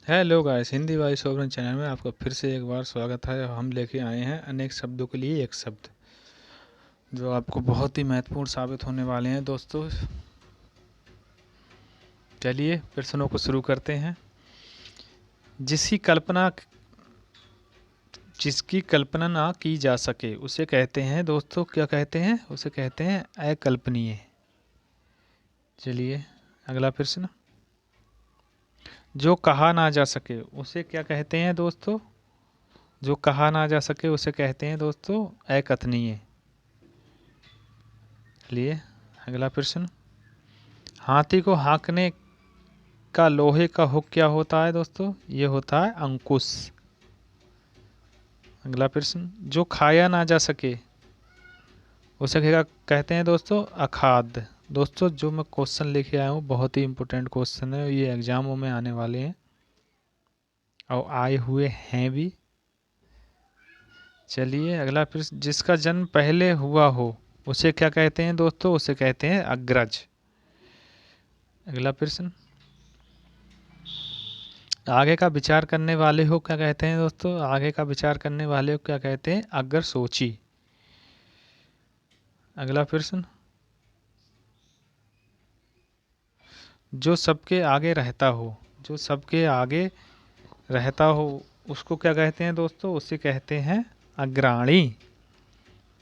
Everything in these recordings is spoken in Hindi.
हेलो गाइस, हिंदी भाई सोवरन चैनल में आपका फिर से एक बार स्वागत है। हम लेके आए हैं अनेक शब्दों के लिए एक शब्द जो आपको बहुत ही महत्वपूर्ण साबित होने वाले हैं दोस्तों। चलिए प्रश्नों को शुरू करते हैं। जिसकी कल्पना जिसकी कल्पना ना की जा सके उसे कहते हैं दोस्तों, क्या कहते हैं? उसे कहते हैं अकल्पनीय। चलिए अगला प्रश्न। जो कहा ना जा सके उसे क्या कहते हैं दोस्तों? जो कहा ना जा सके उसे कहते हैं दोस्तों अकथनीय। चलिए अगला प्रश्न। हाथी को हाँकने का लोहे का हुक क्या होता है दोस्तों? ये होता है अंकुश। अगला प्रश्न। जो खाया ना जा सके उसे क्या कहते हैं दोस्तों? अखाद्य। दोस्तों जो मैं क्वेश्चन लेके आया हूँ बहुत ही इंपॉर्टेंट क्वेश्चन है, ये एग्जामों में आने वाले हैं और आए हुए हैं भी। चलिए अगला प्रश्न। जिसका जन्म पहले हुआ हो उसे क्या कहते हैं दोस्तों? उसे कहते हैं अग्रज। अगला प्रश्न। आगे का विचार करने वाले हो क्या कहते हैं दोस्तों? आगे का विचार करने वाले हो क्या कहते हैं? अग्र सोची। अगला प्रश्न। जो सबके आगे रहता हो, जो सबके आगे रहता हो उसको क्या कहते हैं दोस्तों? उसे कहते हैं अग्रणी।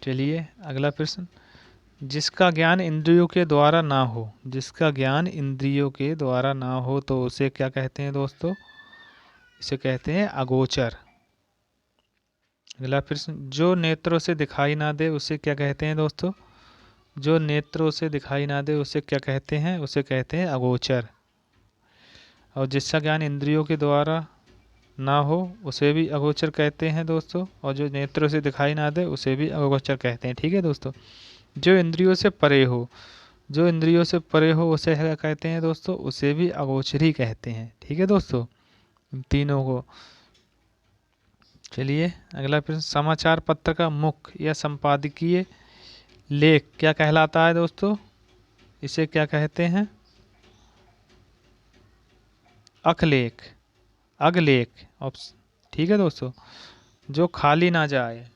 चलिए अगला प्रश्न। जिसका ज्ञान इंद्रियों के द्वारा ना हो, जिसका ज्ञान इंद्रियों के द्वारा ना हो तो उसे क्या कहते हैं दोस्तों? इसे कहते हैं अगोचर। अगला प्रश्न। जो नेत्रों से दिखाई ना दे उसे क्या कहते हैं दोस्तों? जो नेत्रों से दिखाई ना दे उसे क्या कहते हैं? उसे कहते हैं अगोचर। और जिसका ज्ञान इंद्रियों के द्वारा ना हो उसे भी अगोचर कहते हैं दोस्तों, और जो नेत्रों से दिखाई ना दे उसे भी अगोचर कहते हैं। ठीक है दोस्तों। जो इंद्रियों से परे हो, जो इंद्रियों से परे हो उसे क्या कहते हैं दोस्तों? उसे भी अगोचर ही कहते हैं। ठीक है दोस्तों, इन तीनों को। चलिए अगला प्रश्न। समाचार पत्र का मुख्य या संपादकीय लेख क्या कहलाता है दोस्तों? इसे क्या कहते हैं? अखलेख, अगलेख। ठीक है दोस्तों। जो खाली ना जाए,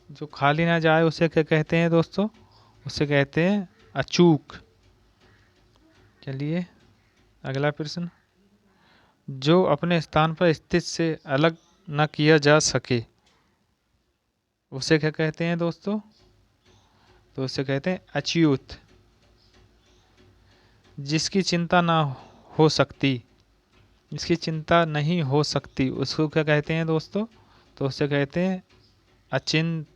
जो खाली ना जाए उसे क्या कहते हैं दोस्तों? उसे कहते हैं अचूक। चलिए अगला प्रश्न। जो अपने स्थान पर स्थित से अलग न किया जा सके उसे क्या कहते हैं दोस्तों? तो उसे कहते हैं अच्युत। जिसकी चिंता ना हो सकती, जिसकी चिंता नहीं हो सकती उसको क्या कहते हैं दोस्तों? तो उसे कहते हैं अचिंत,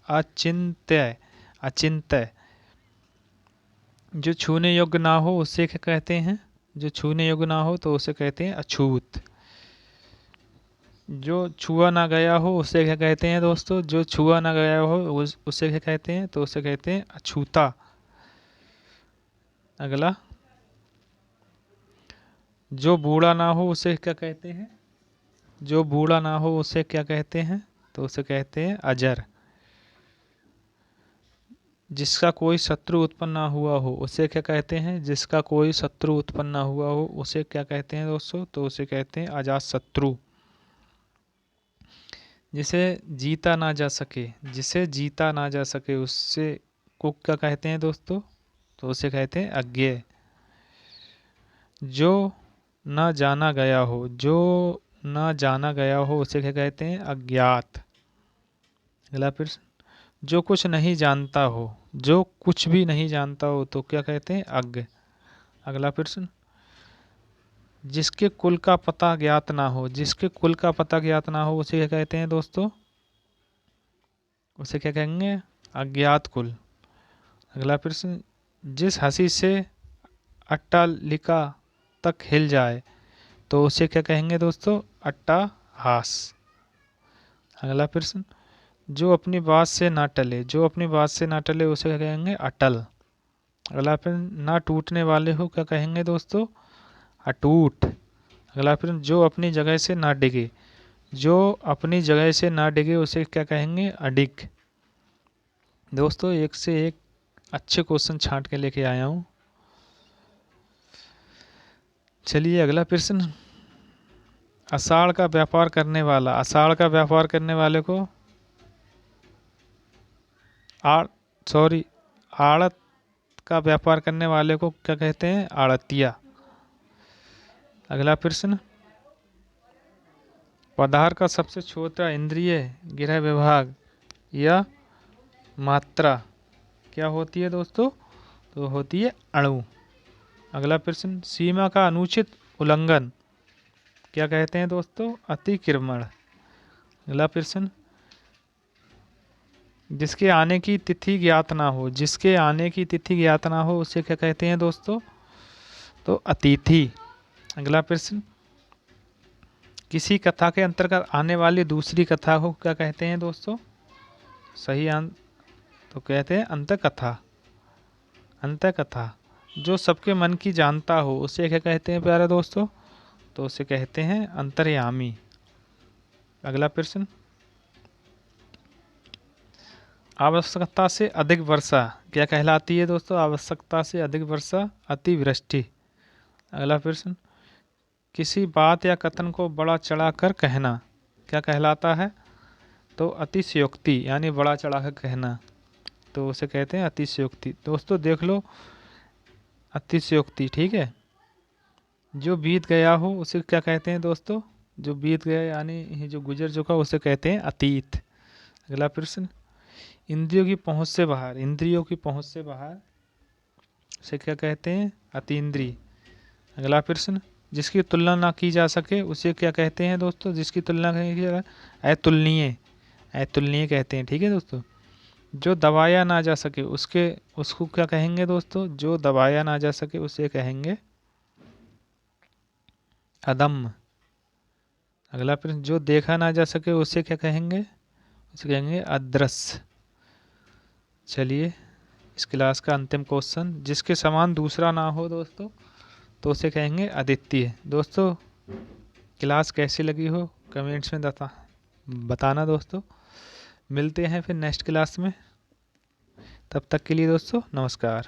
अचिंत्य, अचिंत्य। जो छूने योग्य ना हो उसे क्या कहते हैं? जो छूने योग्य ना हो तो उसे कहते हैं अछूत। जो छुआ ना गया हो उसे क्या कहते हैं दोस्तों? जो छुआ ना गया हो उसे क्या कहते हैं? तो उसे कहते हैं अछूता। अगला। जो बूढ़ा ना हो उसे क्या कहते हैं? जो बूढ़ा ना हो उसे क्या कहते हैं? तो उसे कहते हैं अजर। जिसका कोई शत्रु उत्पन्न ना हुआ हो उसे क्या कहते हैं? जिसका कोई शत्रु उत्पन्न ना हुआ हो उसे क्या कहते हैं दोस्तों? तो उसे कहते हैं अजात शत्रु। जिसे जीता ना जा सके, जिसे जीता ना जा सके उससे को क्या कहते हैं दोस्तों? तो उसे कहते हैं अज्ञेय। जो ना जाना गया हो, जो ना जाना गया हो उसे क्या कहते हैं? अज्ञात। अगला प्रश्न। जो कुछ नहीं जानता हो, जो कुछ भी नहीं जानता हो तो क्या कहते हैं? अज्ञ। अगला प्रश्न। जिसके कुल का पता ज्ञात ना हो, जिसके कुल का पता ज्ञात ना हो उसे क्या कहते हैं दोस्तों? उसे क्या कहेंगे? अज्ञात कुल। अगला प्रश्न। जिस हंसी से अट्टालिका तक हिल जाए तो उसे क्या कहेंगे दोस्तों? अट्टाहास। अगला प्रश्न। जो अपनी बात से ना टले, जो अपनी बात से ना टले उसे क्या कहेंगे? अटल। अगला प्रश्न। ना टूटने वाले हो क्या कहेंगे दोस्तों? अटूट। अगला प्रश्न। जो अपनी जगह से ना डिगे, जो अपनी जगह से ना डिगे उसे क्या कहेंगे? अडिग। दोस्तों एक से एक अच्छे क्वेश्चन छांट के लेके आया हूँ। चलिए अगला प्रश्न। आषाढ़ का व्यापार करने वाला, आषाढ़ का व्यापार करने वाले को आड़त का व्यापार करने वाले को क्या कहते हैं? आड़तिया। अगला प्रश्न, पदार्थ का सबसे छोटा इंद्रिय गृह विभाग या मात्रा क्या होती है दोस्तों? तो होती है अणु। अगला प्रश्न, सीमा का अनुचित उल्लंघन क्या कहते हैं दोस्तों? अतिक्रमण। अगला प्रश्न, जिसके आने की तिथि ज्ञात ना हो, जिसके आने की तिथि ज्ञात ना हो उसे क्या कहते हैं दोस्तों? तो अतिथि। अगला प्रश्न, किसी कथा के अंतर्गत आने वाली दूसरी कथा को क्या कहते हैं दोस्तों? सही तो कहते हैं अंतकथा। अंतकथा। जो सबके मन की जानता हो उसे क्या कहते हैं प्यारे दोस्तों? तो उसे कहते हैं अंतर्यामी। अगला प्रश्न, आवश्यकता से अधिक वर्षा क्या कहलाती है दोस्तों? आवश्यकता से अधिक वर्षा अतिवृष्टि। अगला प्रश्न, किसी बात या कथन को बड़ा चढ़ाकर कहना क्या कहलाता है? तो अतिशयोक्ति, यानी बड़ा चढ़ाकर कहना, तो उसे कहते हैं अतिशयोक्ति। दोस्तों देख लो, अतिशयोक्ति, ठीक है। जो बीत गया हो उसे क्या कहते हैं दोस्तों? जो बीत गया यानी जो गुजर चुका उसे कहते हैं अतीत। अगला प्रश्न, इंद्रियों की पहुंच से बाहर, इंद्रियों की पहुंच से बाहर उसे क्या कहते हैं? अतीन्द्रिय। अगला प्रश्न, जिसकी तुलना ना की जा सके उसे क्या कहते हैं दोस्तों? जिसकी तुलना नहीं की जा, अतुलनीय, अतुलनीय कहते हैं, ठीक है दोस्तों। जो दबाया ना जा सके उसको क्या कहेंगे दोस्तों? जो दबाया ना जा सके उसे कहेंगे अदम्य। अगला प्रश्न, जो देखा ना जा सके उसे क्या कहेंगे? उसे कहेंगे अदृश्य। चलिए, इस क्लास का अंतिम क्वेश्चन, जिसके समान दूसरा ना हो दोस्तों तो उसे कहेंगे अद्वितीय। दोस्तों क्लास कैसी लगी हो कमेंट्स में बताना दोस्तों। मिलते हैं फिर नेक्स्ट क्लास में, तब तक के लिए दोस्तों नमस्कार।